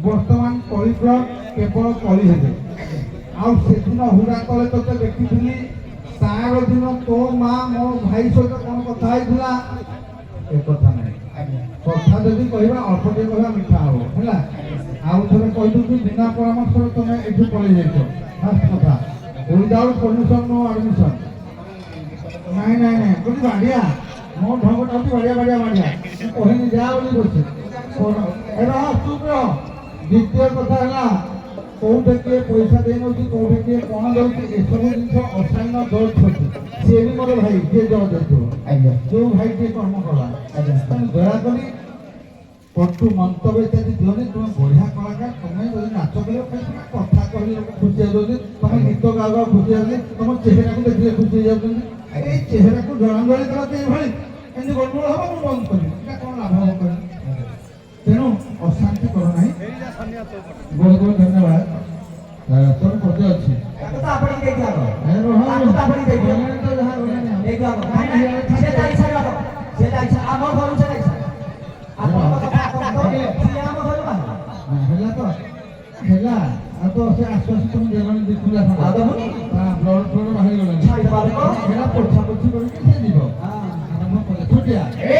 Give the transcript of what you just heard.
बर्तमान परिप्रग केवल कली हेबे आउ सेदिन हुरा तले तते देखिथिली तार दिन तो मां मो भाई सहित कोन कथा हैथिला ए कथा नै कथा जदि कहबा अल्पटे कहबा मिठा हो हैला आउ थरे कहदु कि बिना परामर्श तमे एठु पळे जाइतो फर्स्ट कथा विदाउट परमिशन नो एडमिशन नहीं नहीं नहीं कोनी बाडिया मो ढंगटा होती बाडिया बाडिया बाडिया कहनी जा बोली बोलছে एरा चुप रहो द्वितीय कथा है कौटे किए पैसा दे नौकरी कौटे किए कौन दौर ए सब जिन असाइन दौड़ छुट्टी सी भी मोर भाई किए जब देखो जो भाई किए कर्म कला दयाक कटु मंतव्य इत्यादि दिवनी तुम बढ़िया कलाकार तुम्हें जो नाच कल कथा कह खुशी हो तुम गीत गावा खुशी हो तुम चेहरा को देखिए खुशी हो चेहरा को जलांजलि कला भाई एमती गड़बड़ हम बंद करी कौन लाभ हम कर तेणु अशांति कर ना बहुत बहुत धन्यवाद तुम पते अच्छी ତ ସେ ଆଶ୍ୱାସନ ଦେଲାଣି ଦେଖିଲା ଆଉ ଦେବନି? ବ୍ଲଡ୍ ଫ୍ଲଡ୍ ବାହାରିଗଲାଣି ଛାଡ଼ି ପାରିବ? ସେଟା ପୋଛା ପୋଛି କରିକି ସେ ଯିବ ହଁ। ଆରମ୍ଭ କଲେ ଛୋଟିଆ ଏ